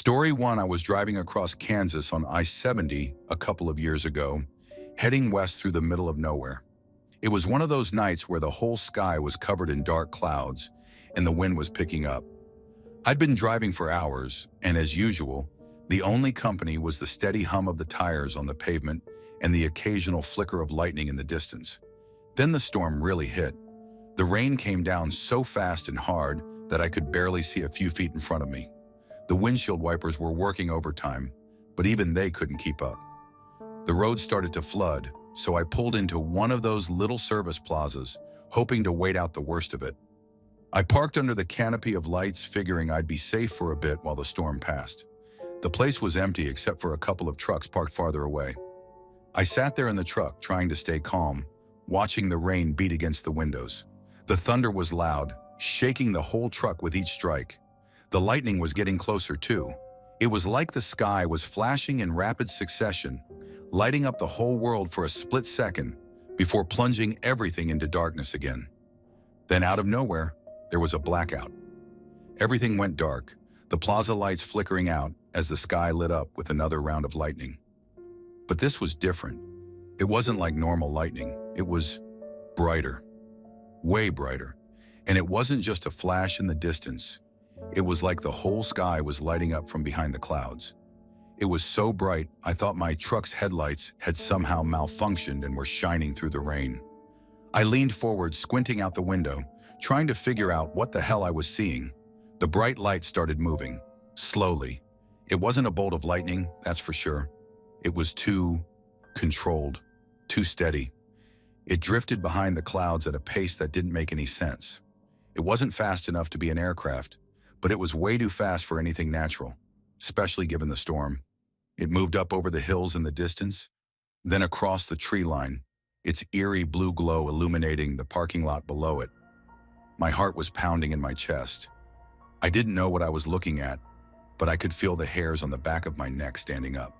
Story 1. I was driving across Kansas on I-70 a couple of years ago, heading west through the middle of nowhere. It was one of those nights where the whole sky was covered in dark clouds and the wind was picking up. I'd been driving for hours, and as usual, the only company was the steady hum of the tires on the pavement and the occasional flicker of lightning in the distance. Then the storm really hit. The rain came down so fast and hard that I could barely see a few feet in front of me. The windshield wipers were working overtime, but even they couldn't keep up. The road started to flood, so I pulled into one of those little service plazas, hoping to wait out the worst of it. I parked under the canopy of lights, figuring I'd be safe for a bit while the storm passed. The place was empty except for a couple of trucks parked farther away. I sat there in the truck, trying to stay calm, watching the rain beat against the windows. The thunder was loud, shaking the whole truck with each strike. The lightning was getting closer too. It was like the sky was flashing in rapid succession, lighting up the whole world for a split second before plunging everything into darkness again. Then out of nowhere, there was a blackout. Everything went dark, the plaza lights flickering out as the sky lit up with another round of lightning. But this was different. It wasn't like normal lightning. It was brighter, way brighter. And it wasn't just a flash in the distance. It was like the whole sky was lighting up from behind the clouds. It was so bright, I thought my truck's headlights had somehow malfunctioned and were shining through the rain. I leaned forward, squinting out the window, trying to figure out what the hell I was seeing. The bright light started moving, slowly. It wasn't a bolt of lightning, that's for sure. It was too controlled, too steady. It drifted behind the clouds at a pace that didn't make any sense. It wasn't fast enough to be an aircraft, but it was way too fast for anything natural, especially given the storm. It moved up over the hills in the distance, then across the tree line, its eerie blue glow illuminating the parking lot below it. My heart was pounding in my chest. I didn't know what I was looking at, but I could feel the hairs on the back of my neck standing up.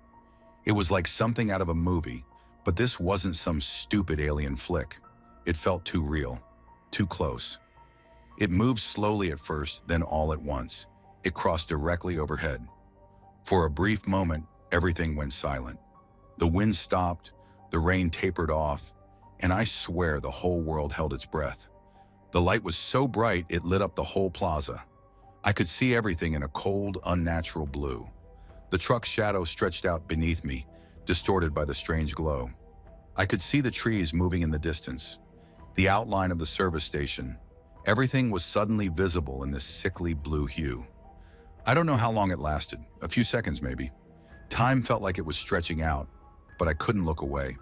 It was like something out of a movie, but this wasn't some stupid alien flick. It felt too real, too close. It moved slowly at first, then all at once. It crossed directly overhead. For a brief moment, everything went silent. The wind stopped, the rain tapered off, and I swear the whole world held its breath. The light was so bright it lit up the whole plaza. I could see everything in a cold, unnatural blue. The truck's shadow stretched out beneath me, distorted by the strange glow. I could see the trees moving in the distance, the outline of the service station. Everything was suddenly visible in this sickly blue hue. I don't know how long it lasted, a few seconds maybe. Time felt like it was stretching out, but I couldn't look away.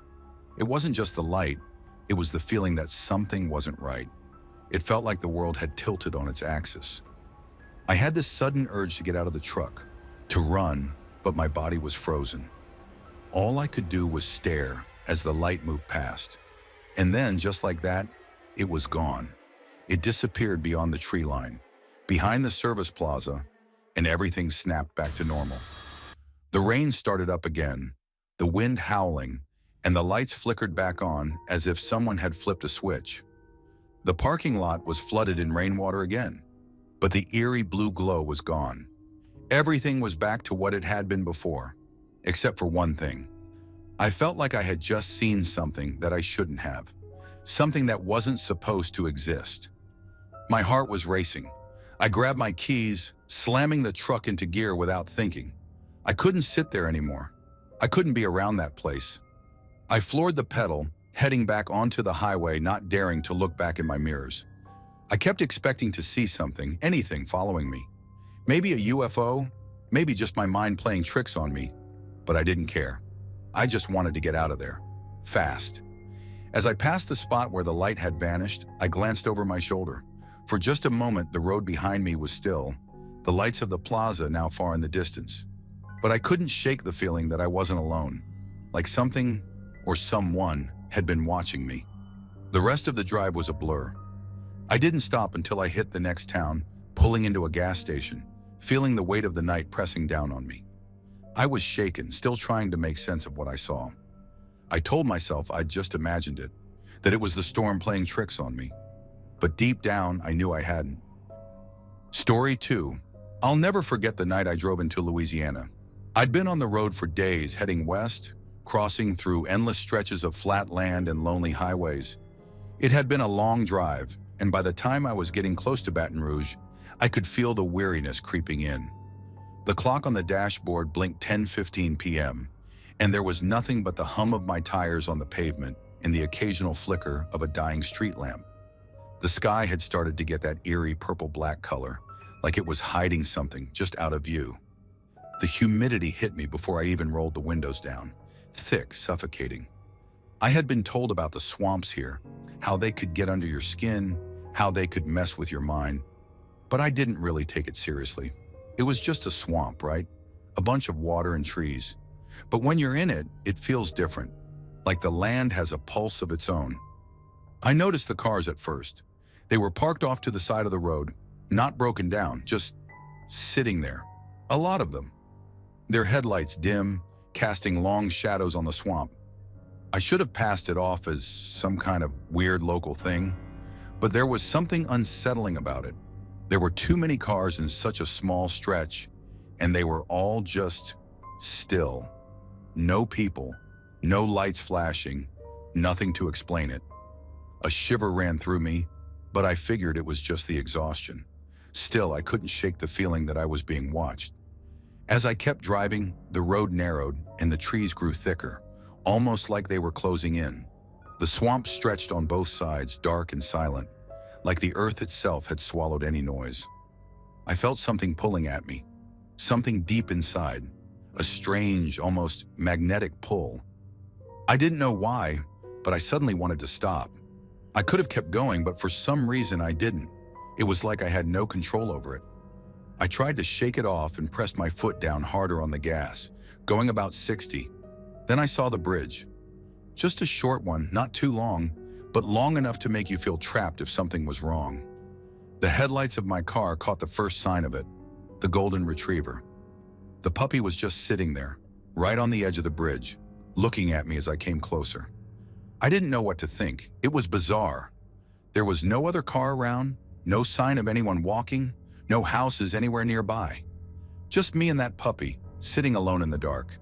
It wasn't just the light, it was the feeling that something wasn't right. It felt like the world had tilted on its axis. I had this sudden urge to get out of the truck, to run, but my body was frozen. All I could do was stare as the light moved past. And then, just like that, it was gone. It disappeared beyond the tree line, behind the service plaza, and everything snapped back to normal. The rain started up again, the wind howling, and the lights flickered back on as if someone had flipped a switch. The parking lot was flooded in rainwater again, but the eerie blue glow was gone. Everything was back to what it had been before, except for one thing. I felt like I had just seen something that I shouldn't have, something that wasn't supposed to exist. My heart was racing. I grabbed my keys, slamming the truck into gear without thinking. I couldn't sit there anymore. I couldn't be around that place. I floored the pedal, heading back onto the highway, not daring to look back in my mirrors. I kept expecting to see something, anything following me. Maybe a UFO, maybe just my mind playing tricks on me, but I didn't care. I just wanted to get out of there, fast. As I passed the spot where the light had vanished, I glanced over my shoulder. For just a moment, the road behind me was still, the lights of the plaza now far in the distance. But I couldn't shake the feeling that I wasn't alone, like something or someone had been watching me. The rest of the drive was a blur. I didn't stop until I hit the next town, pulling into a gas station, feeling the weight of the night pressing down on me. I was shaken, still trying to make sense of what I saw. I told myself I'd just imagined it, that it was the storm playing tricks on me. But deep down, I knew I hadn't. Story 2. I'll never forget the night I drove into Louisiana. I'd been on the road for days heading west, crossing through endless stretches of flat land and lonely highways. It had been a long drive, and by the time I was getting close to Baton Rouge, I could feel the weariness creeping in. The clock on the dashboard blinked 10:15 p.m., and there was nothing but the hum of my tires on the pavement and the occasional flicker of a dying street lamp. The sky had started to get that eerie purple-black color, like it was hiding something just out of view. The humidity hit me before I even rolled the windows down, thick, suffocating. I had been told about the swamps here, how they could get under your skin, how they could mess with your mind, but I didn't really take it seriously. It was just a swamp, right? A bunch of water and trees. But when you're in it, it feels different, like the land has a pulse of its own. I noticed the cars at first. They were parked off to the side of the road, not broken down, just sitting there. A lot of them. Their headlights dim, casting long shadows on the swamp. I should have passed it off as some kind of weird local thing, but there was something unsettling about it. There were too many cars in such a small stretch, and they were all just still. No people, no lights flashing, nothing to explain it. A shiver ran through me, but I figured it was just the exhaustion. Still, I couldn't shake the feeling that I was being watched. As I kept driving, the road narrowed and the trees grew thicker, almost like they were closing in. The swamp stretched on both sides, dark and silent, like the earth itself had swallowed any noise. I felt something pulling at me, something deep inside, a strange, almost magnetic pull. I didn't know why, but I suddenly wanted to stop. I could have kept going, but for some reason I didn't. It was like I had no control over it. I tried to shake it off and pressed my foot down harder on the gas, going about 60. Then I saw the bridge. Just a short one, not too long, but long enough to make you feel trapped if something was wrong. The headlights of my car caught the first sign of it, the golden retriever. The puppy was just sitting there, right on the edge of the bridge, looking at me as I came closer. I didn't know what to think. It was bizarre. There was no other car around, no sign of anyone walking, no houses anywhere nearby. Just me and that puppy, sitting alone in the dark.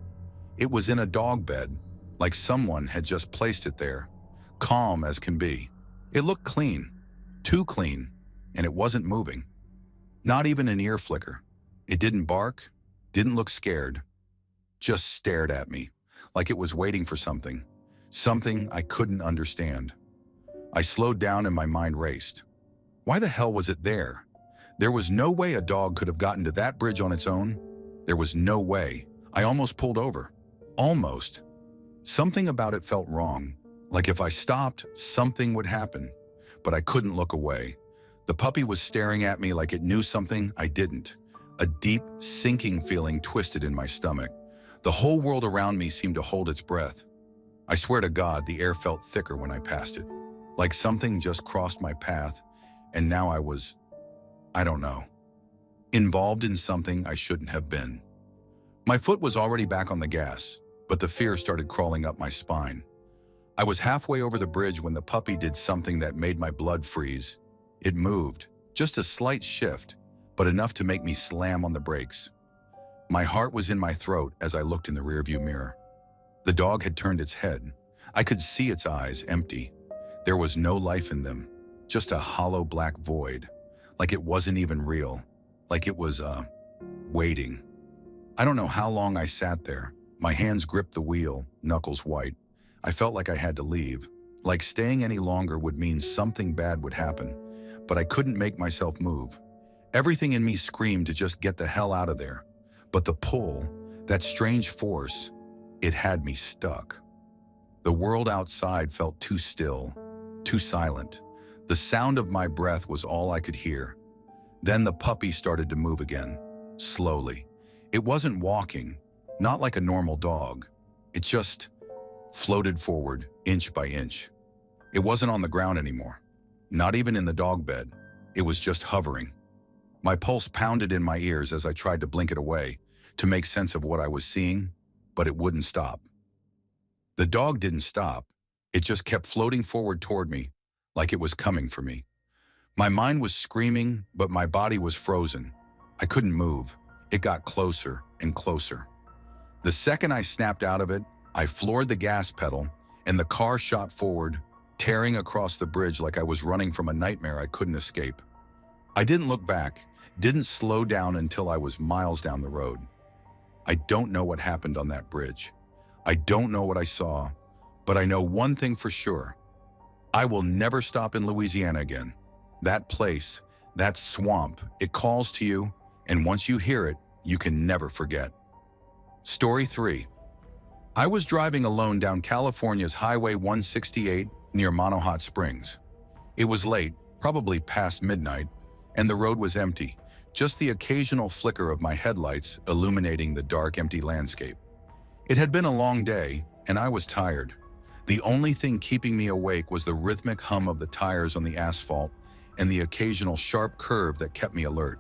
It was in a dog bed, like someone had just placed it there, calm as can be. It looked clean, too clean, and it wasn't moving. Not even an ear flicker. It didn't bark, didn't look scared, just stared at me, like it was waiting for something, something I couldn't understand. I slowed down and my mind raced. Why the hell was it there? There was no way a dog could have gotten to that bridge on its own. There was no way. I almost pulled over. Almost. Something about it felt wrong. Like if I stopped, something would happen. But I couldn't look away. The puppy was staring at me like it knew something I didn't. A deep, sinking feeling twisted in my stomach. The whole world around me seemed to hold its breath. I swear to God, the air felt thicker when I passed it. Like something just crossed my path, and now I was, I don't know, involved in something I shouldn't have been. My foot was already back on the gas, but the fear started crawling up my spine. I was halfway over the bridge when the puppy did something that made my blood freeze. It moved, just a slight shift, but enough to make me slam on the brakes. My heart was in my throat as I looked in the rearview mirror. The dog had turned its head. I could see its eyes, empty. There was no life in them, just a hollow black void, like it wasn't even real, like it was, waiting. I don't know how long I sat there. My hands gripped the wheel, knuckles white. I felt like I had to leave, like staying any longer would mean something bad would happen, but I couldn't make myself move. Everything in me screamed to just get the hell out of there. But the pull, that strange force, it had me stuck. The world outside felt too still, too silent. The sound of my breath was all I could hear. Then the puppy started to move again, slowly. It wasn't walking, not like a normal dog. It just floated forward, inch by inch. It wasn't on the ground anymore, not even in the dog bed. It was just hovering. My pulse pounded in my ears as I tried to blink it away, to make sense of what I was seeing, but it wouldn't stop. The dog didn't stop. It just kept floating forward toward me, like it was coming for me. My mind was screaming, but my body was frozen. I couldn't move. It got closer and closer. The second I snapped out of it, I floored the gas pedal, and the car shot forward, tearing across the bridge like I was running from a nightmare I couldn't escape. I didn't look back, didn't slow down until I was miles down the road. I don't know what happened on that bridge. I don't know what I saw, but I know one thing for sure. I will never stop in Louisiana again. That place, that swamp, it calls to you, and once you hear it, you can never forget. Story 3. I was driving alone down California's Highway 168 near Mono Hot Springs. It was late, probably past midnight, and the road was empty, just the occasional flicker of my headlights illuminating the dark, empty landscape. It had been a long day, and I was tired. The only thing keeping me awake was the rhythmic hum of the tires on the asphalt and the occasional sharp curve that kept me alert.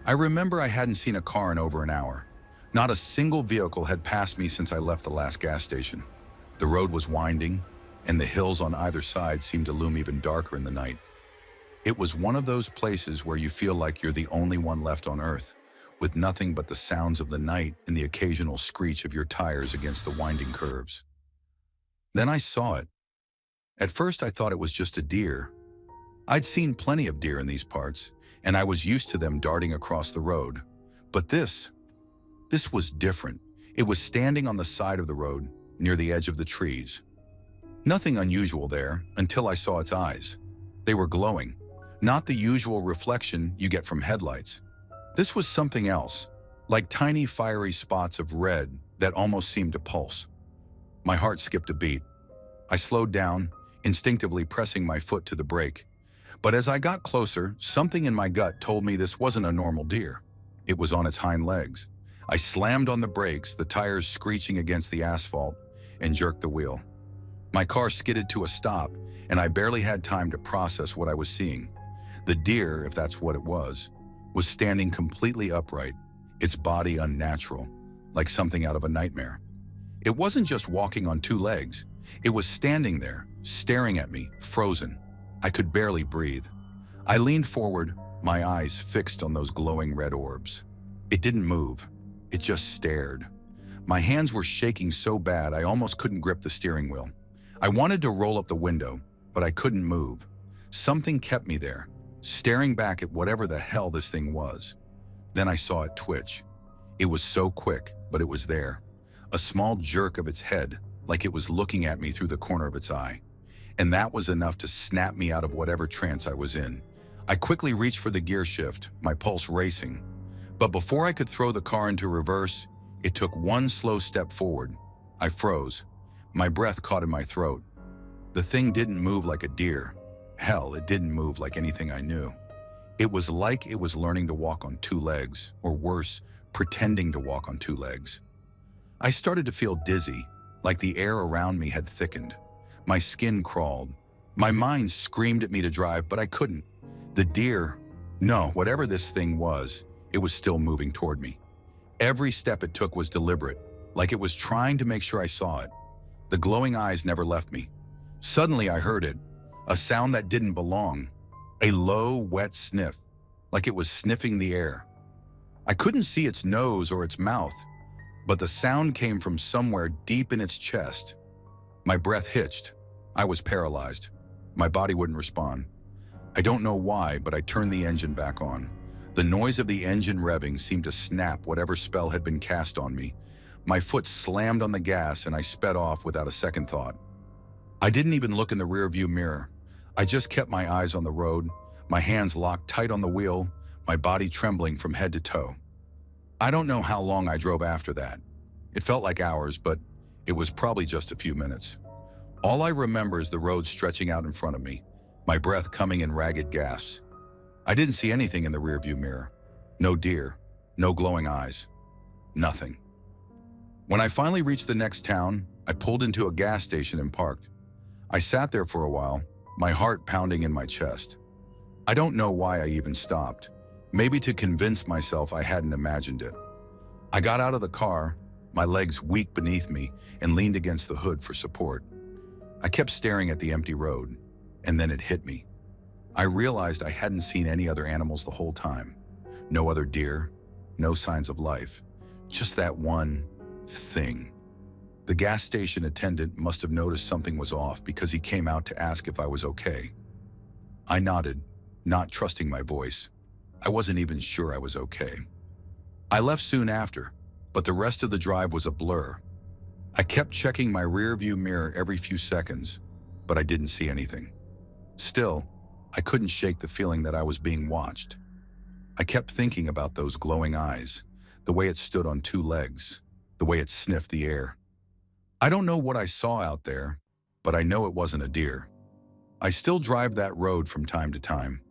I remember I hadn't seen a car in over an hour. Not a single vehicle had passed me since I left the last gas station. The road was winding, and the hills on either side seemed to loom even darker in the night. It was one of those places where you feel like you're the only one left on Earth, with nothing but the sounds of the night and the occasional screech of your tires against the winding curves. Then I saw it. At first I thought it was just a deer. I'd seen plenty of deer in these parts, and I was used to them darting across the road. But this was different. It was standing on the side of the road, near the edge of the trees. Nothing unusual there until I saw its eyes. They were glowing, not the usual reflection you get from headlights. This was something else, like tiny fiery spots of red that almost seemed to pulse. My heart skipped a beat. I slowed down, instinctively pressing my foot to the brake. But as I got closer, something in my gut told me this wasn't a normal deer. It was on its hind legs. I slammed on the brakes, the tires screeching against the asphalt, and jerked the wheel. My car skidded to a stop, and I barely had time to process what I was seeing. The deer, if that's what it was standing completely upright, its body unnatural, like something out of a nightmare. It wasn't just walking on two legs. It was standing there, staring at me, frozen. I could barely breathe. I leaned forward, my eyes fixed on those glowing red orbs. It didn't move. It just stared. My hands were shaking so bad I almost couldn't grip the steering wheel. I wanted to roll up the window, but I couldn't move. Something kept me there, staring back at whatever the hell this thing was. Then I saw it twitch. It was so quick, but it was there. A small jerk of its head, like it was looking at me through the corner of its eye. And that was enough to snap me out of whatever trance I was in. I quickly reached for the gear shift, my pulse racing. But before I could throw the car into reverse, it took one slow step forward. I froze. My breath caught in my throat. The thing didn't move like a deer. Hell, it didn't move like anything I knew. It was like it was learning to walk on two legs, or worse, pretending to walk on two legs. I started to feel dizzy, like the air around me had thickened. My skin crawled. My mind screamed at me to drive, but I couldn't. The deer, no, whatever this thing was, it was still moving toward me. Every step it took was deliberate, like it was trying to make sure I saw it. The glowing eyes never left me. Suddenly I heard it, a sound that didn't belong, a low, wet sniff, like it was sniffing the air. I couldn't see its nose or its mouth, but the sound came from somewhere deep in its chest. My breath hitched. I was paralyzed. My body wouldn't respond. I don't know why, but I turned the engine back on. The noise of the engine revving seemed to snap whatever spell had been cast on me. My foot slammed on the gas and I sped off without a second thought. I didn't even look in the rearview mirror. I just kept my eyes on the road, my hands locked tight on the wheel, my body trembling from head to toe. I don't know how long I drove after that. It felt like hours, but it was probably just a few minutes. All I remember is the road stretching out in front of me, my breath coming in ragged gasps. I didn't see anything in the rearview mirror. No deer, no glowing eyes, nothing. When I finally reached the next town, I pulled into a gas station and parked. I sat there for a while, my heart pounding in my chest. I don't know why I even stopped. Maybe to convince myself I hadn't imagined it. I got out of the car, my legs weak beneath me, and leaned against the hood for support. I kept staring at the empty road, and then it hit me. I realized I hadn't seen any other animals the whole time. No other deer, no signs of life. Just that one thing. The gas station attendant must have noticed something was off because he came out to ask if I was okay. I nodded, not trusting my voice. I wasn't even sure I was okay. I left soon after, but the rest of the drive was a blur. I kept checking my rearview mirror every few seconds, but I didn't see anything. Still, I couldn't shake the feeling that I was being watched. I kept thinking about those glowing eyes, the way it stood on two legs, the way it sniffed the air. I don't know what I saw out there, but I know it wasn't a deer. I still drive that road from time to time,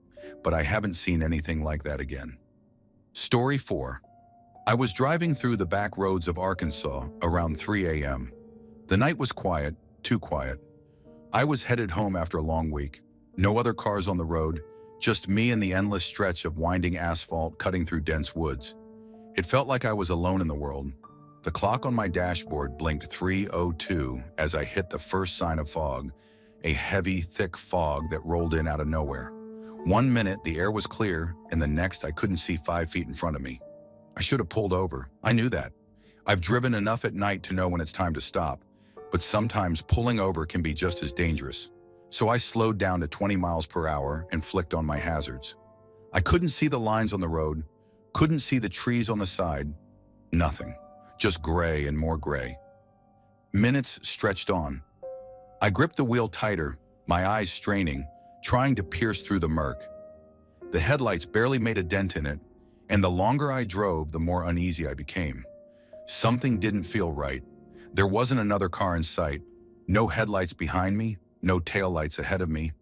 but I haven't seen anything like that again. Story 4. I was driving through the back roads of Arkansas around 3 a.m. The night was quiet, too quiet. I was headed home after a long week. No other cars on the road, just me and the endless stretch of winding asphalt cutting through dense woods. It felt like I was alone in the world. The clock on my dashboard blinked 3:02 as I hit the first sign of fog, a heavy, thick fog that rolled in out of nowhere. 1 minute, the air was clear, and the next, I couldn't see 5 feet in front of me. I should have pulled over. I knew that. I've driven enough at night to know when it's time to stop, but sometimes pulling over can be just as dangerous. So I slowed down to 20 miles per hour and flicked on my hazards. I couldn't see the lines on the road, couldn't see the trees on the side, nothing. Just gray and more gray. Minutes stretched on. I gripped the wheel tighter, my eyes straining, trying to pierce through the murk. The headlights barely made a dent in it, and the longer I drove, the more uneasy I became. Something didn't feel right. There wasn't another car in sight, no headlights behind me, no taillights ahead of me.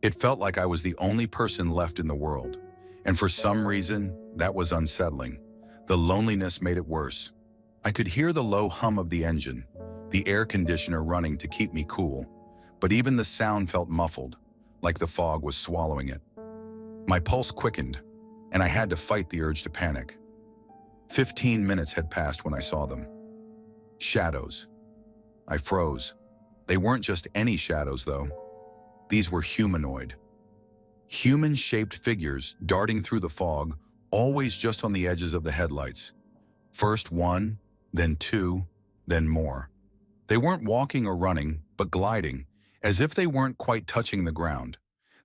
It felt like I was the only person left in the world, and for some reason, that was unsettling. The loneliness made it worse. I could hear the low hum of the engine, the air conditioner running to keep me cool, but even the sound felt muffled, like the fog was swallowing it. My pulse quickened, and I had to fight the urge to panic. 15 minutes had passed when I saw them. Shadows. I froze. They weren't just any shadows, though. These were humanoid. Human-shaped figures darting through the fog, always just on the edges of the headlights. First one, then two, then more. They weren't walking or running, but gliding, as if they weren't quite touching the ground.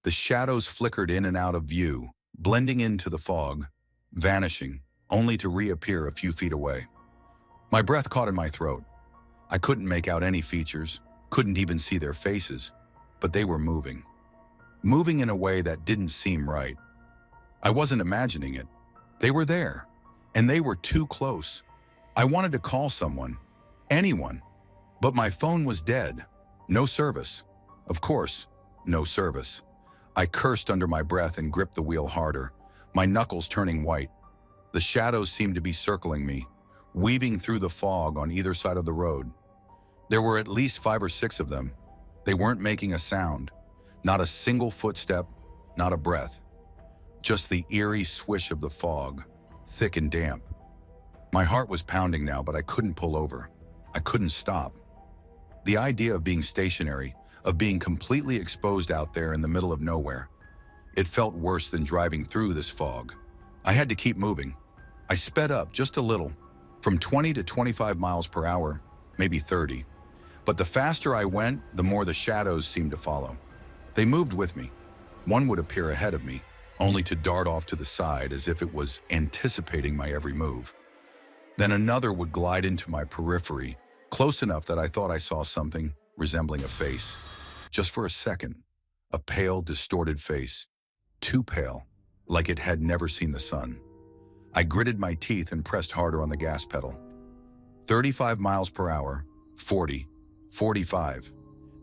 The shadows flickered in and out of view, blending into the fog, vanishing, only to reappear a few feet away. My breath caught in my throat. I couldn't make out any features, couldn't even see their faces, but they were moving. Moving in a way that didn't seem right. I wasn't imagining it. They were there, and they were too close. I wanted to call someone, anyone, but my phone was dead. No service. Of course, no service. I cursed under my breath and gripped the wheel harder, my knuckles turning white. The shadows seemed to be circling me, weaving through the fog on either side of the road. There were at least 5 or 6 of them. They weren't making a sound, not a single footstep, not a breath. Just the eerie swish of the fog, thick and damp. My heart was pounding now, but I couldn't pull over. I couldn't stop. The idea of being stationary, of being completely exposed out there in the middle of nowhere, it felt worse than driving through this fog. I had to keep moving. I sped up just a little, from 20 to 25 miles per hour, maybe 30. But the faster I went, the more the shadows seemed to follow. They moved with me. One would appear ahead of me, only to dart off to the side as if it was anticipating my every move. Then another would glide into my periphery, close enough that I thought I saw something resembling a face. Just for a second, a pale, distorted face. Too pale, like it had never seen the sun. I gritted my teeth and pressed harder on the gas pedal. 35 miles per hour, 40, 45.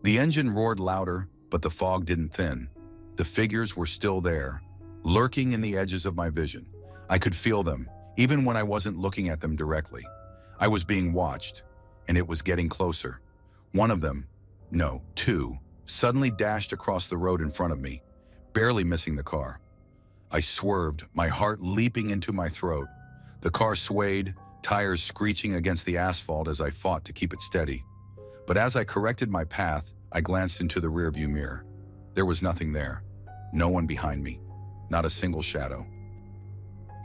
The engine roared louder, but the fog didn't thin. The figures were still there, lurking in the edges of my vision. I could feel them, even when I wasn't looking at them directly. I was being watched, and it was getting closer. One of them, no, 2, suddenly dashed across the road in front of me, barely missing the car. I swerved, my heart leaping into my throat. The car swayed, tires screeching against the asphalt as I fought to keep it steady. But as I corrected my path, I glanced into the rearview mirror. There was nothing there. No one behind me. Not a single shadow.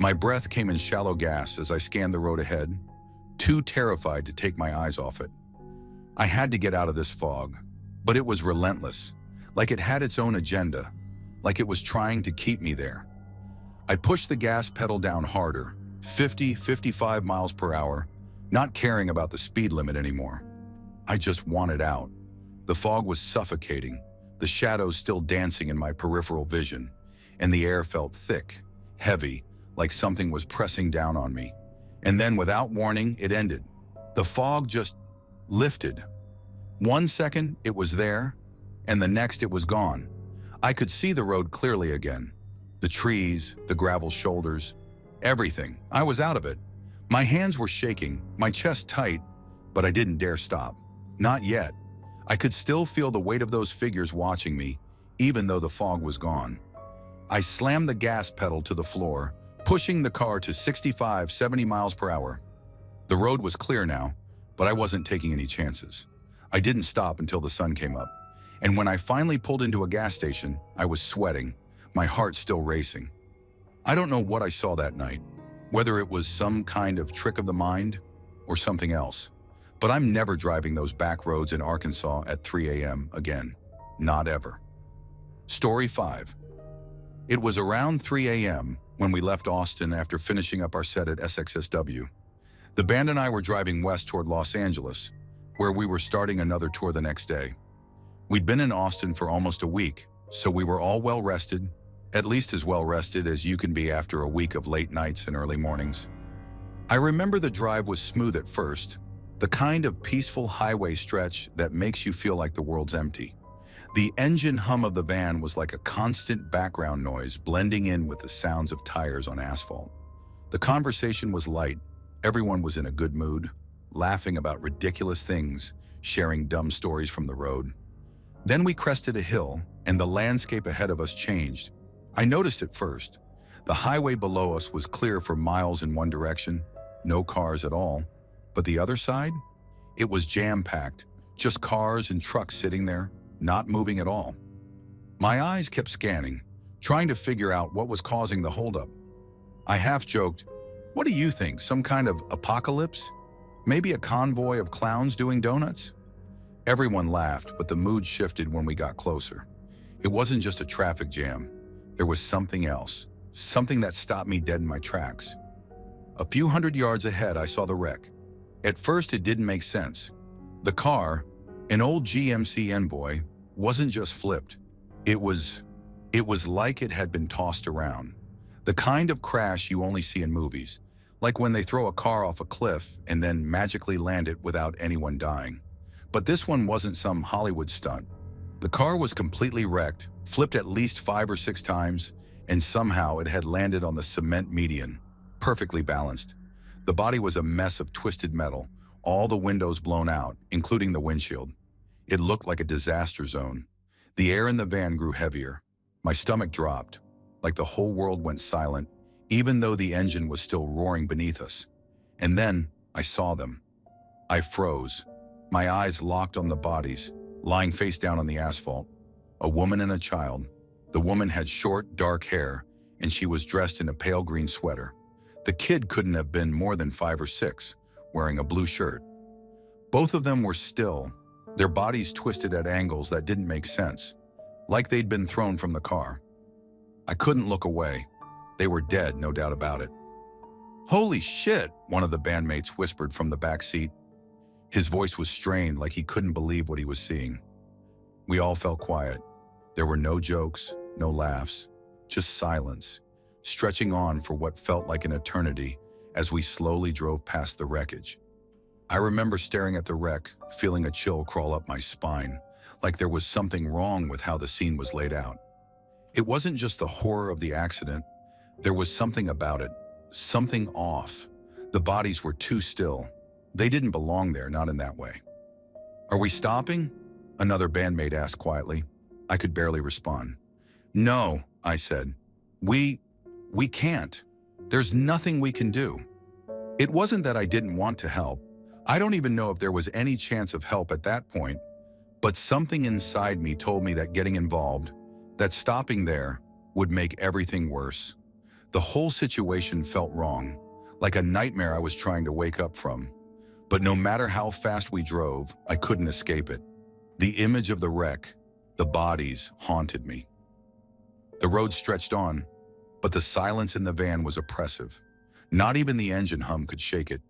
My breath came in shallow gasps as I scanned the road ahead, too terrified to take my eyes off it. I had to get out of this fog, but it was relentless, like it had its own agenda, like it was trying to keep me there. I pushed the gas pedal down harder, 50, 55 miles per hour, not caring about the speed limit anymore. I just wanted out. The fog was suffocating, the shadows still dancing in my peripheral vision, and the air felt thick, heavy, like something was pressing down on me. And then, without warning, it ended. The fog just lifted. 1 second, it was there, and the next, it was gone. I could see the road clearly again. The trees, the gravel shoulders, everything. I was out of it. My hands were shaking, my chest tight, but I didn't dare stop. Not yet. I could still feel the weight of those figures watching me, even though the fog was gone. I slammed the gas pedal to the floor, pushing the car to 65, 70 miles per hour. The road was clear now, but I wasn't taking any chances. I didn't stop until the sun came up. And when I finally pulled into a gas station, I was sweating, my heart still racing. I don't know what I saw that night, whether it was some kind of trick of the mind or something else. But I'm never driving those back roads in Arkansas at 3 a.m. again. Not ever. Story 5. It was around 3 a.m. when we left Austin after finishing up our set at SXSW. The band and I were driving west toward Los Angeles, where we were starting another tour the next day. We'd been in Austin for almost a week, so we were all well rested, at least as well rested as you can be after a week of late nights and early mornings. I remember the drive was smooth at first, the kind of peaceful highway stretch that makes you feel like the world's empty. The engine hum of the van was like a constant background noise blending in with the sounds of tires on asphalt. The conversation was light, everyone was in a good mood, laughing about ridiculous things, sharing dumb stories from the road. Then we crested a hill, and the landscape ahead of us changed. I noticed it first. The highway below us was clear for miles in one direction, no cars at all. But the other side? It was jam-packed, just cars and trucks sitting there, not moving at all. My eyes kept scanning, trying to figure out what was causing the holdup. I half joked, "What do you think, some kind of apocalypse? Maybe a convoy of clowns doing donuts?" Everyone laughed, but the mood shifted when we got closer. It wasn't just a traffic jam. There was something else, something that stopped me dead in my tracks. A few hundred yards ahead, I saw the wreck. At first, it didn't make sense. The car, an old GMC Envoy, wasn't just flipped. It was like it had been tossed around. The kind of crash you only see in movies, like when they throw a car off a cliff and then magically land it without anyone dying. But this one wasn't some Hollywood stunt. The car was completely wrecked, flipped at least 5 or 6 times, and somehow it had landed on the cement median, perfectly balanced. The body was a mess of twisted metal, all the windows blown out, including the windshield. It looked like a disaster zone. The air in the van grew heavier. My stomach dropped, like the whole world went silent, even though the engine was still roaring beneath us. And then I saw them. I froze. My eyes locked on the bodies, lying face down on the asphalt. A woman and a child. The woman had short, dark hair, and she was dressed in a pale green sweater. The kid couldn't have been more than 5 or 6, wearing a blue shirt. Both of them were still, their bodies twisted at angles that didn't make sense, like they'd been thrown from the car. I couldn't look away. They were dead, no doubt about it. "Holy shit," one of the bandmates whispered from the back seat. His voice was strained, like he couldn't believe what he was seeing. We all felt quiet. There were no jokes, no laughs, just silence, stretching on for what felt like an eternity as we slowly drove past the wreckage. I remember staring at the wreck, feeling a chill crawl up my spine, like there was something wrong with how the scene was laid out. It wasn't just the horror of the accident. There was something about it, something off. The bodies were too still. They didn't belong there, not in that way. "Are we stopping?" another bandmate asked quietly. I could barely respond. "No," I said. We can't. There's nothing we can do." It wasn't that I didn't want to help. I don't even know if there was any chance of help at that point, but something inside me told me that getting involved, that stopping there, would make everything worse. The whole situation felt wrong, like a nightmare I was trying to wake up from. But no matter how fast we drove, I couldn't escape it. The image of the wreck, the bodies, haunted me. The road stretched on, but the silence in the van was oppressive. Not even the engine hum could shake it.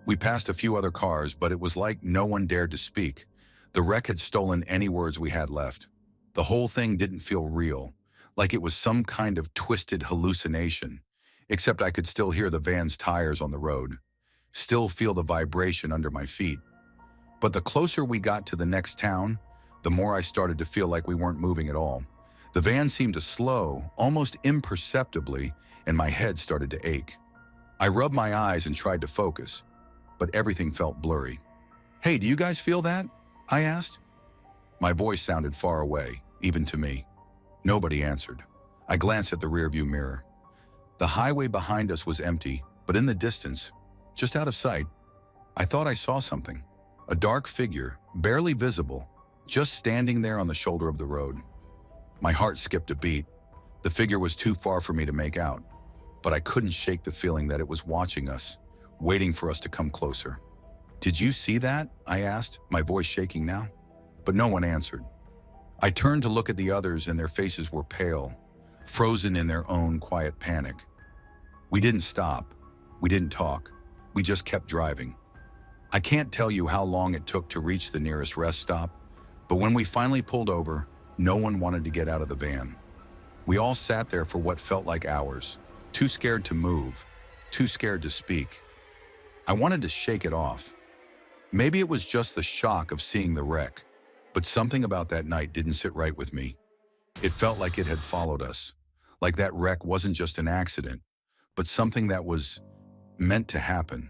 We passed a few other cars, but it was like no one dared to speak. The wreck had stolen any words we had left. The whole thing didn't feel real, like it was some kind of twisted hallucination, except I could still hear the van's tires on the road, still feel the vibration under my feet. But the closer we got to the next town, the more I started to feel like we weren't moving at all. The van seemed to slow, almost imperceptibly, and my head started to ache. I rubbed my eyes and tried to focus, but everything felt blurry. "Hey, do you guys feel that?" I asked. My voice sounded far away, even to me. Nobody answered. I glanced at the rearview mirror. The highway behind us was empty, but in the distance, just out of sight, I thought I saw something. A dark figure, barely visible, just standing there on the shoulder of the road. My heart skipped a beat. The figure was too far for me to make out, but I couldn't shake the feeling that it was watching us, waiting for us to come closer. "Did you see that?" I asked, my voice shaking now. But no one answered. I turned to look at the others, and their faces were pale, frozen in their own quiet panic. We didn't stop. We didn't talk. We just kept driving. I can't tell you how long it took to reach the nearest rest stop, but when we finally pulled over, no one wanted to get out of the van. We all sat there for what felt like hours, too scared to move, too scared to speak. I wanted to shake it off. Maybe it was just the shock of seeing the wreck, but something about that night didn't sit right with me. It felt like it had followed us, like that wreck wasn't just an accident, but something that was meant to happen.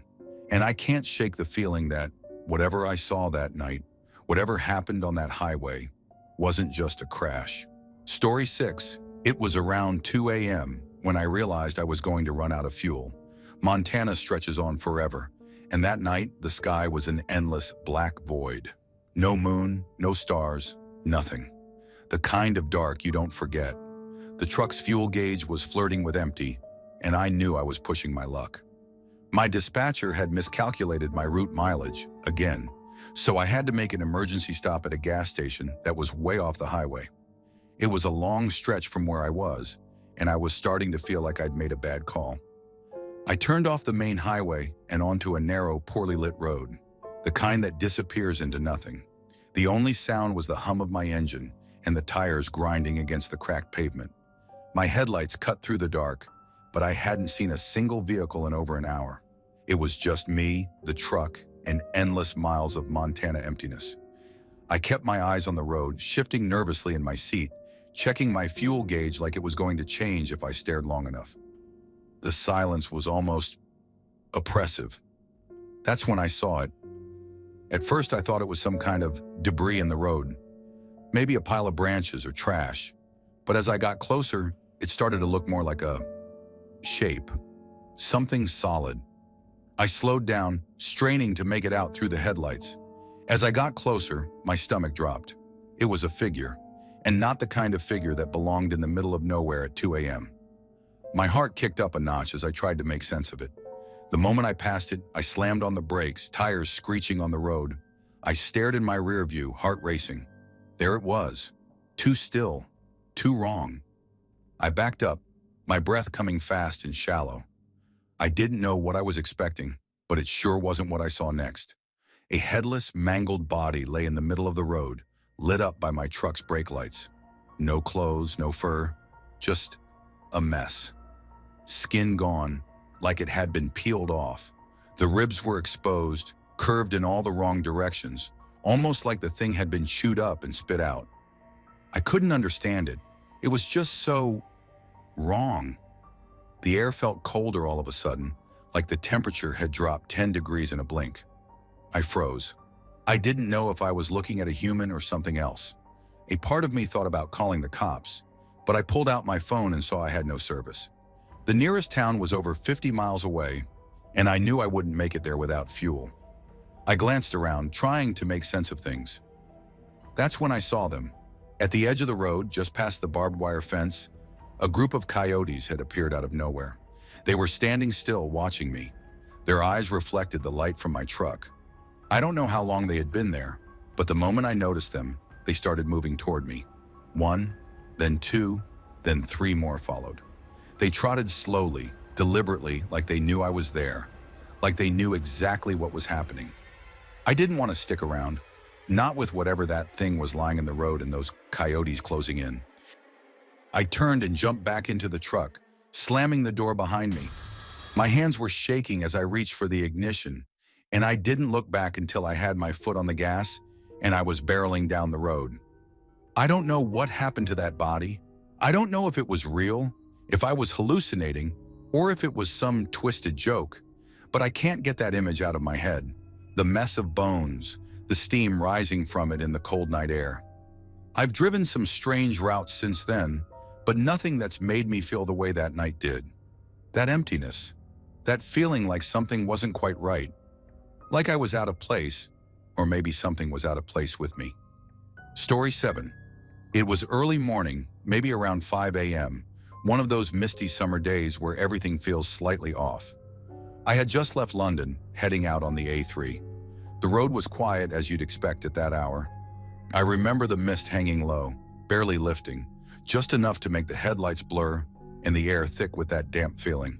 And I can't shake the feeling that whatever I saw that night, whatever happened on that highway, wasn't just a crash. Story 6. It was around 2 a.m. when I realized I was going to run out of fuel. Montana stretches on forever, and that night the sky was an endless black void. No moon, no stars, nothing. The kind of dark you don't forget. The truck's fuel gauge was flirting with empty, and I knew I was pushing my luck. My dispatcher had miscalculated my route mileage again, so I had to make an emergency stop at a gas station that was way off the highway. It was a long stretch from where I was, and I was starting to feel like I'd made a bad call. I turned off the main highway and onto a narrow, poorly lit road, the kind that disappears into nothing. The only sound was the hum of my engine and the tires grinding against the cracked pavement. My headlights cut through the dark, but I hadn't seen a single vehicle in over an hour. It was just me, the truck, and endless miles of Montana emptiness. I kept my eyes on the road, shifting nervously in my seat, checking my fuel gauge like it was going to change if I stared long enough. The silence was almost oppressive. That's when I saw it. At first, I thought it was some kind of debris in the road, maybe a pile of branches or trash. But as I got closer, it started to look more like a shape, something solid. I slowed down, straining to make it out through the headlights. As I got closer, my stomach dropped. It was a figure, and not the kind of figure that belonged in the middle of nowhere at 2 a.m. My heart kicked up a notch as I tried to make sense of it. The moment I passed it, I slammed on the brakes, tires screeching on the road. I stared in my rear view, heart racing. There it was, too still, too wrong. I backed up, my breath coming fast and shallow. I didn't know what I was expecting, but it sure wasn't what I saw next. A headless, mangled body lay in the middle of the road, lit up by my truck's brake lights. No clothes, no fur, just a mess. Skin gone, like it had been peeled off. The ribs were exposed, curved in all the wrong directions, almost like the thing had been chewed up and spit out. I couldn't understand it. It was just so wrong. The air felt colder all of a sudden, like the temperature had dropped 10 degrees in a blink. I froze. I didn't know if I was looking at a human or something else. A part of me thought about calling the cops, but I pulled out my phone and saw I had no service. The nearest town was over 50 miles away, and I knew I wouldn't make it there without fuel. I glanced around, trying to make sense of things. That's when I saw them. At the edge of the road, just past the barbed wire fence, A group of coyotes had appeared out of nowhere. They were standing still, watching me. Their eyes reflected the light from my truck. I don't know how long they had been there, but the moment I noticed them, they started moving toward me. One, then two, then three more followed. They trotted slowly, deliberately, like they knew I was there, like they knew exactly what was happening. I didn't want to stick around, not with whatever that thing was lying in the road and those coyotes closing in. I turned and jumped back into the truck, slamming the door behind me. My hands were shaking as I reached for the ignition, and I didn't look back until I had my foot on the gas and I was barreling down the road. I don't know what happened to that body. I don't know if it was real, if I was hallucinating, or if it was some twisted joke, but I can't get that image out of my head. The mess of bones, the steam rising from it in the cold night air. I've driven some strange routes since then, but nothing that's made me feel the way that night did. That emptiness, that feeling like something wasn't quite right, like I was out of place, or maybe something was out of place with me. Story 7. It was early morning, maybe around 5 a.m., one of those misty summer days where everything feels slightly off. I had just left London, heading out on the A3. The road was quiet as you'd expect at that hour. I remember the mist hanging low, barely lifting, just enough to make the headlights blur and the air thick with that damp feeling.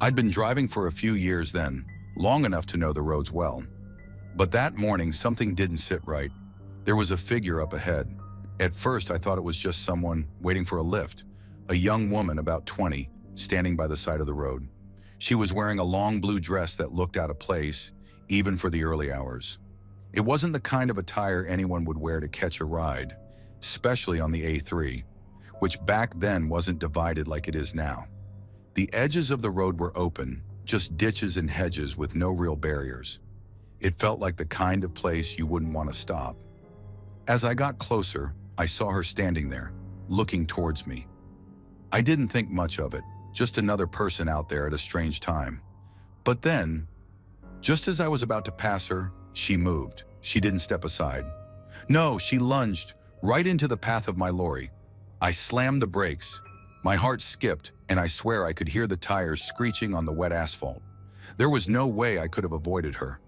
I'd been driving for a few years then, long enough to know the roads well. But that morning, something didn't sit right. There was a figure up ahead. At first, I thought it was just someone waiting for a lift, a young woman about 20, standing by the side of the road. She was wearing a long blue dress that looked out of place, even for the early hours. It wasn't the kind of attire anyone would wear to catch a ride, especially on the A3, which back then wasn't divided like it is now. The edges of the road were open, just ditches and hedges with no real barriers. It felt like the kind of place you wouldn't want to stop. As I got closer, I saw her standing there, looking towards me. I didn't think much of it, just another person out there at a strange time. But then, just as I was about to pass her, she moved. She didn't step aside. No, she lunged right into the path of my lorry. I slammed the brakes. My heart skipped, and I swear I could hear the tires screeching on the wet asphalt. There was no way I could have avoided her.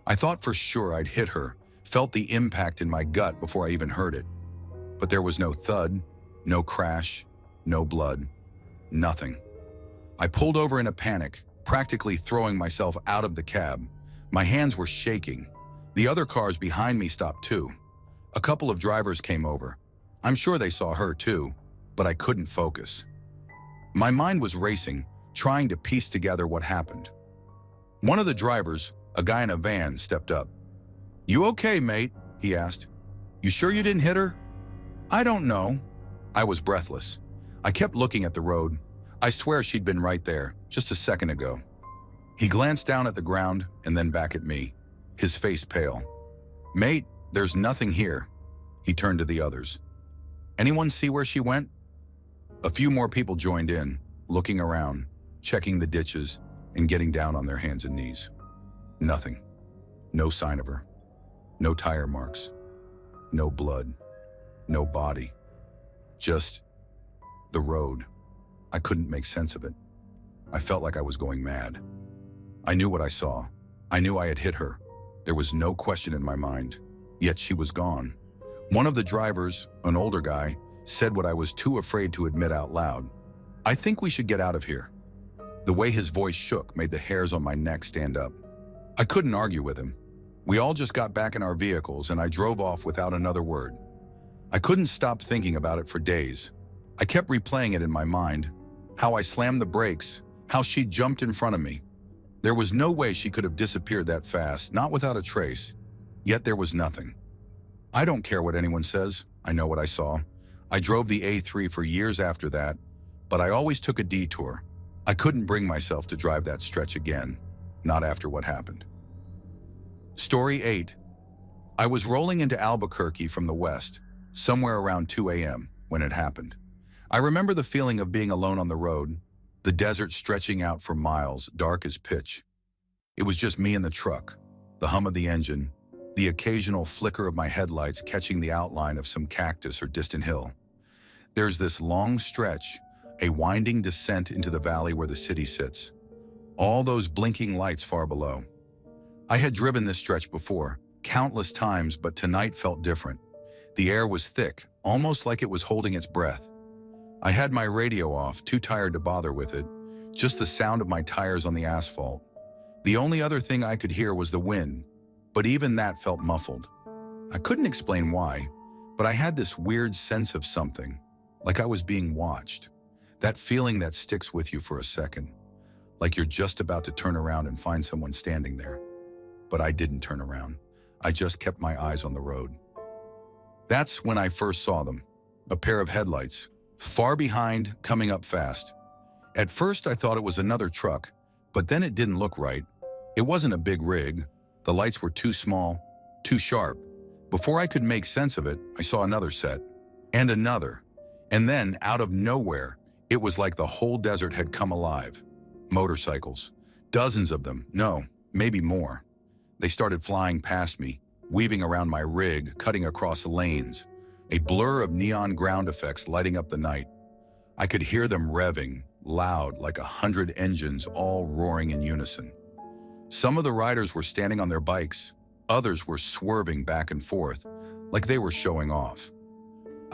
I thought for sure I'd hit her, felt the impact in my gut before I even heard it. But there was no thud, no crash, no blood, nothing. I pulled over in a panic, practically throwing myself out of the cab. My hands were shaking. The other cars behind me stopped too. A couple of drivers came over. I'm sure they saw her too, but I couldn't focus. My mind was racing, trying to piece together what happened. One of the drivers, a guy in a van, stepped up. "You okay, mate?" he asked. "You sure you didn't hit her?" "I don't know." I was breathless. I kept looking at the road. I swear she'd been right there, just a second ago. He glanced down at the ground and then back at me, his face pale. "Mate, there's nothing here." He turned to the others. "Anyone see where she went?" A few more people joined in, looking around, checking the ditches, and getting down on their hands and knees. Nothing. No sign of her. No tire marks. No blood. No body. Just the road. I couldn't make sense of it. I felt like I was going mad. I knew what I saw. I knew I had hit her. There was no question in my mind. Yet she was gone. One of the drivers, an older guy, said what I was too afraid to admit out loud. "I think we should get out of here." The way his voice shook made the hairs on my neck stand up. I couldn't argue with him. We all just got back in our vehicles and I drove off without another word. I couldn't stop thinking about it for days. I kept replaying it in my mind, how I slammed the brakes, how she jumped in front of me. There was no way she could have disappeared that fast, not without a trace. Yet there was nothing. I don't care what anyone says. I know what I saw. I drove the A3 for years after that, but I always took a detour. I couldn't bring myself to drive that stretch again, not after what happened. Story 8. I was rolling into Albuquerque from the west, somewhere around 2 a.m. when it happened. I remember the feeling of being alone on the road, the desert stretching out for miles, dark as pitch. It was just me and the truck, the hum of the engine, the occasional flicker of my headlights catching the outline of some cactus or distant hill. There's this long stretch, a winding descent into the valley where the city sits. All those blinking lights far below. I had driven this stretch before, countless times, but tonight felt different. The air was thick, almost like it was holding its breath. I had my radio off, too tired to bother with it, just the sound of my tires on the asphalt. The only other thing I could hear was the wind, but even that felt muffled. I couldn't explain why, but I had this weird sense of something, like I was being watched. That feeling that sticks with you for a second, like you're just about to turn around and find someone standing there. But I didn't turn around. I just kept my eyes on the road. That's when I first saw them, a pair of headlights, far behind, coming up fast. At first I thought it was another truck, but then it didn't look right. It wasn't a big rig. The lights were too small, too sharp. Before I could make sense of it, I saw another set, and another. And then, out of nowhere, it was like the whole desert had come alive. Motorcycles. Dozens of them. No, maybe more. They started flying past me, weaving around my rig, cutting across the lanes. A blur of neon ground effects lighting up the night. I could hear them revving, loud, like 100 engines all roaring in unison. Some of the riders were standing on their bikes. Others were swerving back and forth, like they were showing off.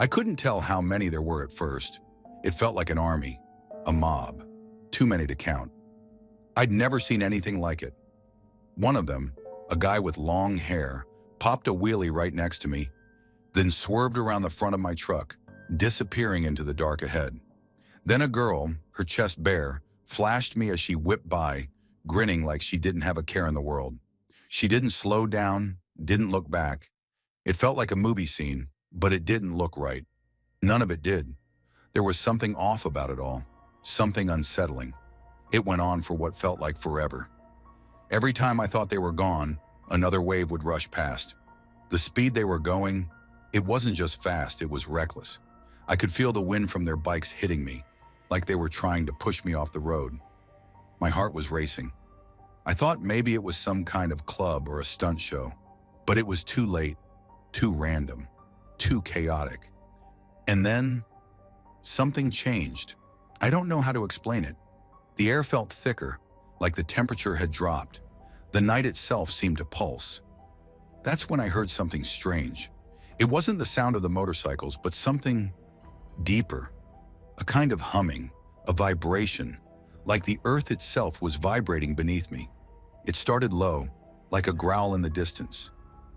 I couldn't tell how many there were at first. It felt like an army, a mob, too many to count. I'd never seen anything like it. One of them, a guy with long hair, popped a wheelie right next to me, then swerved around the front of my truck, disappearing into the dark ahead. Then a girl, her chest bare, flashed me as she whipped by, grinning like she didn't have a care in the world. She didn't slow down, didn't look back. It felt like a movie scene, but it didn't look right. None of it did. There was something off about it all, something unsettling. It went on for what felt like forever. Every time I thought they were gone, another wave would rush past. The speed they were going, it wasn't just fast, it was reckless. I could feel the wind from their bikes hitting me, like they were trying to push me off the road. My heart was racing. I thought maybe it was some kind of club or a stunt show, but it was too late, too random, too chaotic. And then, something changed. I don't know how to explain it. The air felt thicker, like the temperature had dropped. The night itself seemed to pulse. That's when I heard something strange. It wasn't the sound of the motorcycles, but something deeper, a kind of humming, a vibration, like the earth itself was vibrating beneath me. It started low, like a growl in the distance.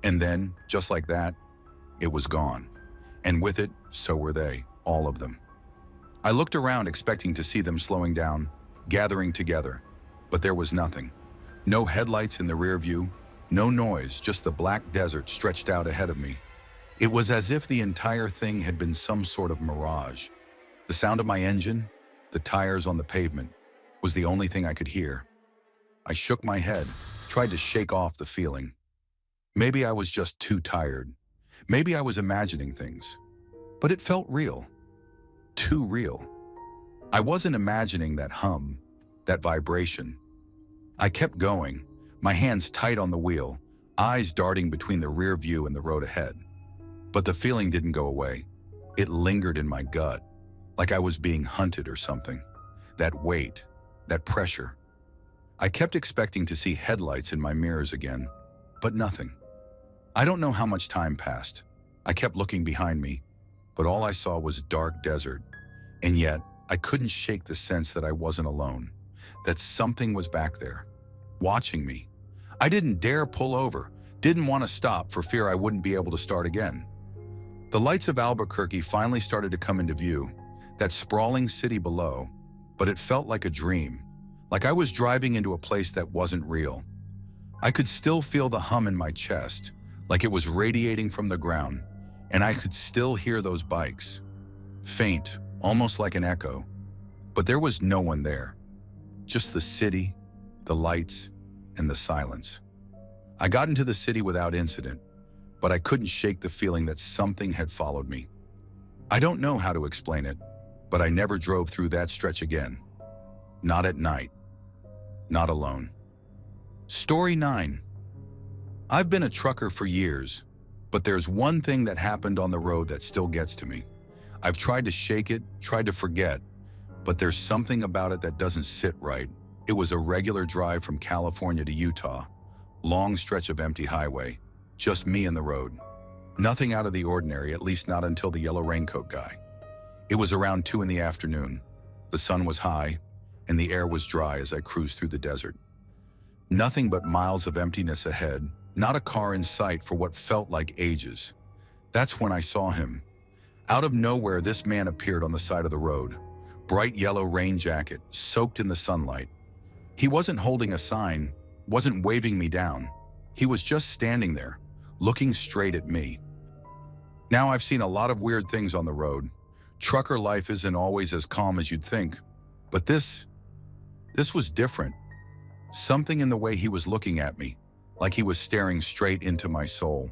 And then, just like that, it was gone. And with it, so were they, all of them. I looked around expecting to see them slowing down, gathering together, but there was nothing. No headlights in the rear view, no noise, just the black desert stretched out ahead of me. It was as if the entire thing had been some sort of mirage. The sound of my engine, the tires on the pavement, was the only thing I could hear. I shook my head, tried to shake off the feeling. Maybe I was just too tired. Maybe I was imagining things. But it felt real. Too real. I wasn't imagining that hum, that vibration. I kept going, my hands tight on the wheel, eyes darting between the rear view and the road ahead. But the feeling didn't go away. It lingered in my gut, like I was being hunted or something. That weight, that pressure. I kept expecting to see headlights in my mirrors again, but nothing. I don't know how much time passed. I kept looking behind me, but all I saw was dark desert. And yet, I couldn't shake the sense that I wasn't alone, that something was back there, watching me. I didn't dare pull over, didn't want to stop for fear I wouldn't be able to start again. The lights of Albuquerque finally started to come into view, that sprawling city below, but it felt like a dream, like I was driving into a place that wasn't real. I could still feel the hum in my chest, like it was radiating from the ground, and I could still hear those bikes. Faint, almost like an echo, but there was no one there. Just the city, the lights, and the silence. I got into the city without incident, but I couldn't shake the feeling that something had followed me. I don't know how to explain it, but I never drove through that stretch again. Not at night. Not alone. Story 9. I've been a trucker for years, but there's one thing that happened on the road that still gets to me. I've tried to shake it, tried to forget, but there's something about it that doesn't sit right. It was a regular drive from California to Utah. Long stretch of empty highway. Just me and the road. Nothing out of the ordinary, at least not until the yellow raincoat guy. It was around 2 in the afternoon. The sun was high, and the air was dry as I cruised through the desert. Nothing but miles of emptiness ahead, not a car in sight for what felt like ages. That's when I saw him. Out of nowhere, this man appeared on the side of the road. Bright yellow rain jacket, soaked in the sunlight. He wasn't holding a sign, wasn't waving me down. He was just standing there, looking straight at me. Now, I've seen a lot of weird things on the road. Trucker life isn't always as calm as you'd think. But this was different. Something in the way he was looking at me, like he was staring straight into my soul.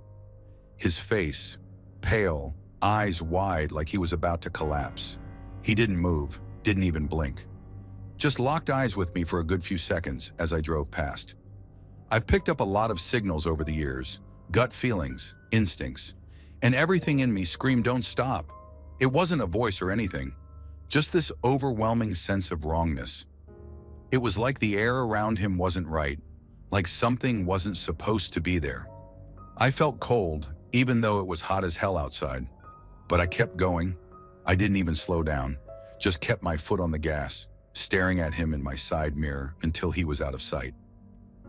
His face, pale, eyes wide like he was about to collapse. He didn't move, didn't even blink. Just locked eyes with me for a good few seconds as I drove past. I've picked up a lot of signals over the years, gut feelings, instincts, and everything in me screamed, "Don't stop." It wasn't a voice or anything, just this overwhelming sense of wrongness. It was like the air around him wasn't right, like something wasn't supposed to be there. I felt cold, even though it was hot as hell outside. But I kept going. I didn't even slow down, just kept my foot on the gas, staring at him in my side mirror until he was out of sight.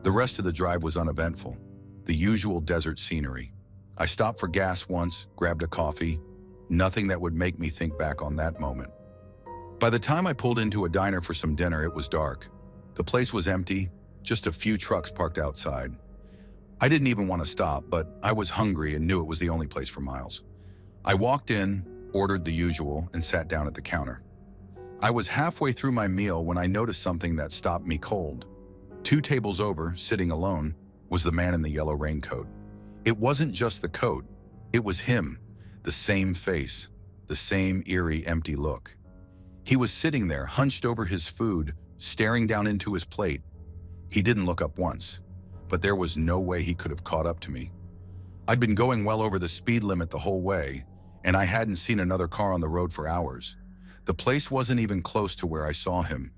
The rest of the drive was uneventful, the usual desert scenery. I stopped for gas once, grabbed a coffee, nothing that would make me think back on that moment. By the time I pulled into a diner for some dinner, it was dark. The place was empty, just a few trucks parked outside. I didn't even want to stop, but I was hungry and knew it was the only place for miles. I walked in, ordered the usual, and sat down at the counter. I was halfway through my meal when I noticed something that stopped me cold. 2 tables over, sitting alone, was the man in the yellow raincoat. It wasn't just the coat, it was him, the same face, the same eerie, empty look. He was sitting there, hunched over his food, staring down into his plate. He didn't look up once, but there was no way he could have caught up to me. I'd been going well over the speed limit the whole way, and I hadn't seen another car on the road for hours. The place wasn't even close to where I saw him,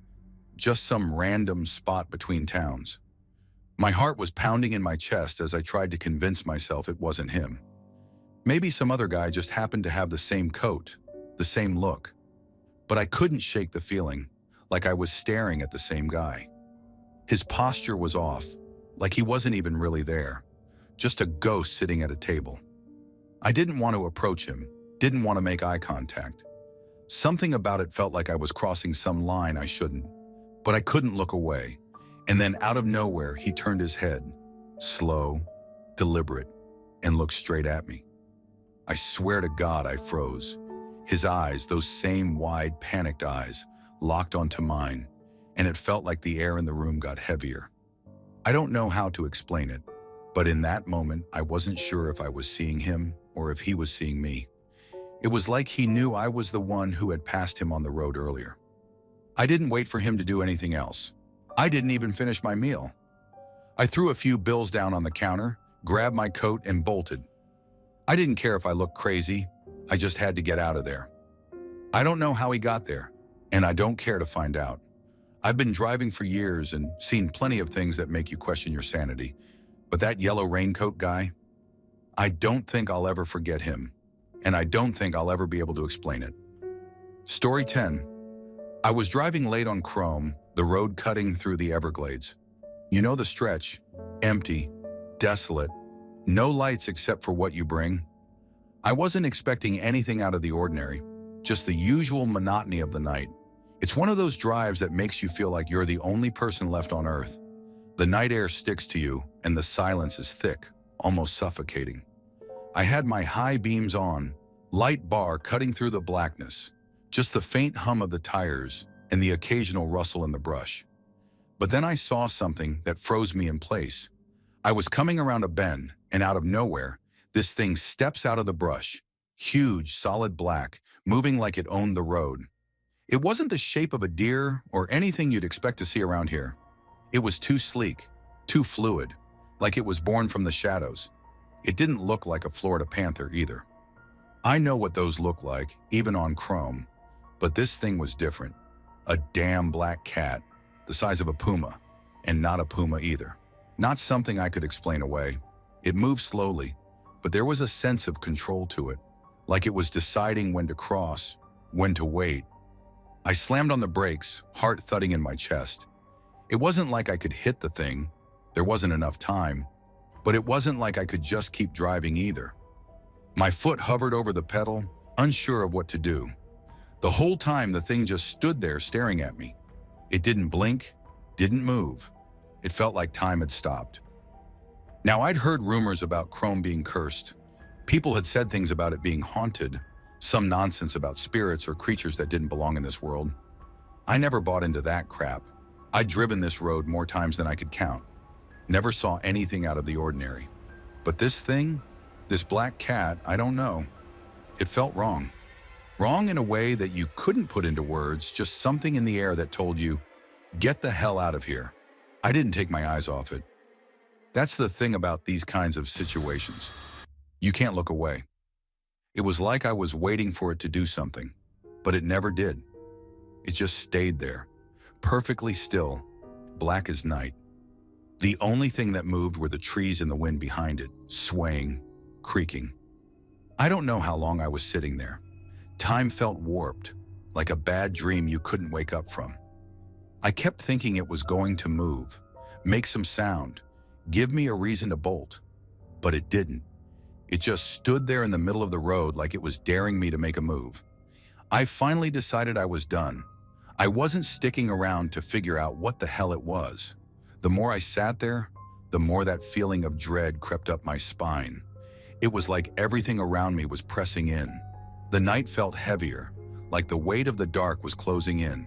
just some random spot between towns. My heart was pounding in my chest as I tried to convince myself it wasn't him. Maybe some other guy just happened to have the same coat, the same look. But I couldn't shake the feeling, like I was staring at the same guy. His posture was off, like he wasn't even really there, just a ghost sitting at a table. I didn't want to approach him, didn't want to make eye contact. Something about it felt like I was crossing some line I shouldn't, but I couldn't look away. And then out of nowhere, he turned his head, slow, deliberate, and looked straight at me. I swear to God, I froze. His eyes, those same wide, panicked eyes, locked onto mine, and it felt like the air in the room got heavier. I don't know how to explain it, but in that moment, I wasn't sure if I was seeing him or if he was seeing me. It was like he knew I was the one who had passed him on the road earlier. I didn't wait for him to do anything else. I didn't even finish my meal. I threw a few bills down on the counter, grabbed my coat, and bolted. I didn't care if I looked crazy. I just had to get out of there. I don't know how he got there, and I don't care to find out. I've been driving for years and seen plenty of things that make you question your sanity. But that yellow raincoat guy, I don't think I'll ever forget him, and I don't think I'll ever be able to explain it. Story 10. I was driving late on Krome, the road cutting through the Everglades. You know the stretch, empty, desolate, no lights except for what you bring. I wasn't expecting anything out of the ordinary, just the usual monotony of the night. It's one of those drives that makes you feel like you're the only person left on Earth. The night air sticks to you, and the silence is thick, almost suffocating. I had my high beams on, light bar cutting through the blackness, just the faint hum of the tires and the occasional rustle in the brush. But then I saw something that froze me in place. I was coming around a bend, and out of nowhere, this thing steps out of the brush, huge, solid black, moving like it owned the road. It wasn't the shape of a deer or anything you'd expect to see around here. It was too sleek, too fluid, like it was born from the shadows. It didn't look like a Florida panther either. I know what those look like, even on Krome, but this thing was different. A damn black cat, the size of a puma, and not a puma either. Not something I could explain away. It moved slowly, but there was a sense of control to it, like it was deciding when to cross, when to wait. I slammed on the brakes, heart thudding in my chest. It wasn't like I could hit the thing. There wasn't enough time, but it wasn't like I could just keep driving either. My foot hovered over the pedal, unsure of what to do. The whole time the thing just stood there staring at me. It didn't blink, didn't move. It felt like time had stopped. Now, I'd heard rumors about Krome being cursed. People had said things about it being haunted, some nonsense about spirits or creatures that didn't belong in this world. I never bought into that crap. I'd driven this road more times than I could count. Never saw anything out of the ordinary. But this thing, this black cat, I don't know. It felt wrong. Wrong in a way that you couldn't put into words, just something in the air that told you, get the hell out of here. I didn't take my eyes off it. That's the thing about these kinds of situations. You can't look away. It was like I was waiting for it to do something, but it never did. It just stayed there, perfectly still, black as night. The only thing that moved were the trees in the wind behind it, swaying, creaking. I don't know how long I was sitting there. Time felt warped, like a bad dream you couldn't wake up from. I kept thinking it was going to move, make some sound, give me a reason to bolt. But it didn't. It just stood there in the middle of the road like it was daring me to make a move. I finally decided I was done. I wasn't sticking around to figure out what the hell it was. The more I sat there, the more that feeling of dread crept up my spine. It was like everything around me was pressing in. The night felt heavier, like the weight of the dark was closing in.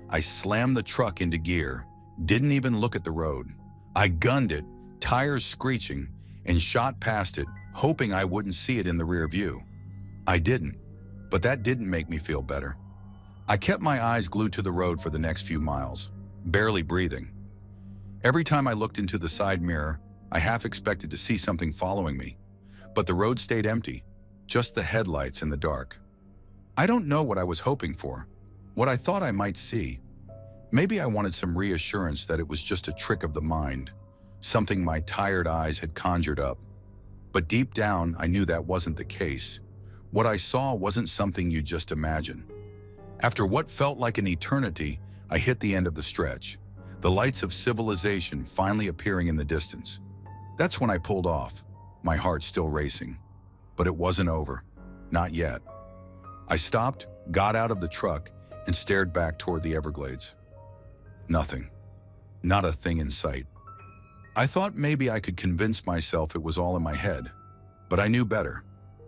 I slammed the truck into gear, didn't even look at the road. I gunned it, tires screeching, and shot past it, hoping I wouldn't see it in the rear view. I didn't, but that didn't make me feel better. I kept my eyes glued to the road for the next few miles, barely breathing. Every time I looked into the side mirror, I half expected to see something following me, but the road stayed empty. Just the headlights in the dark. I don't know what I was hoping for, what I thought I might see. Maybe I wanted some reassurance that it was just a trick of the mind, something my tired eyes had conjured up. But deep down, I knew that wasn't the case. What I saw wasn't something you'd just imagine. After what felt like an eternity, I hit the end of the stretch, the lights of civilization finally appearing in the distance. That's when I pulled off, my heart still racing. But it wasn't over. Not yet. I stopped, got out of the truck, and stared back toward the Everglades. Nothing. Not a thing in sight. I thought maybe I could convince myself it was all in my head, but I knew better.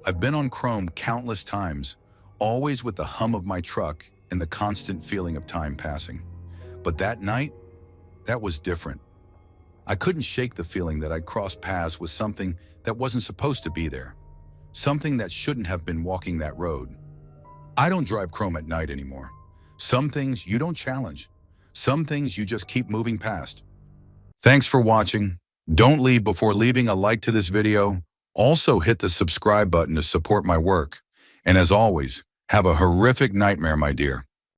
I've been on Krome countless times, always with the hum of my truck and the constant feeling of time passing. But that night, that was different. I couldn't shake the feeling that I'd crossed paths with something that wasn't supposed to be there. Something that shouldn't have been walking that road. I don't drive Krome at night anymore. Some things you don't challenge. Some things you just keep moving past. Thanks for watching. Don't leave before leaving a like to this video. Also hit the subscribe button to support my work. And as always, have a horrific nightmare, my dear.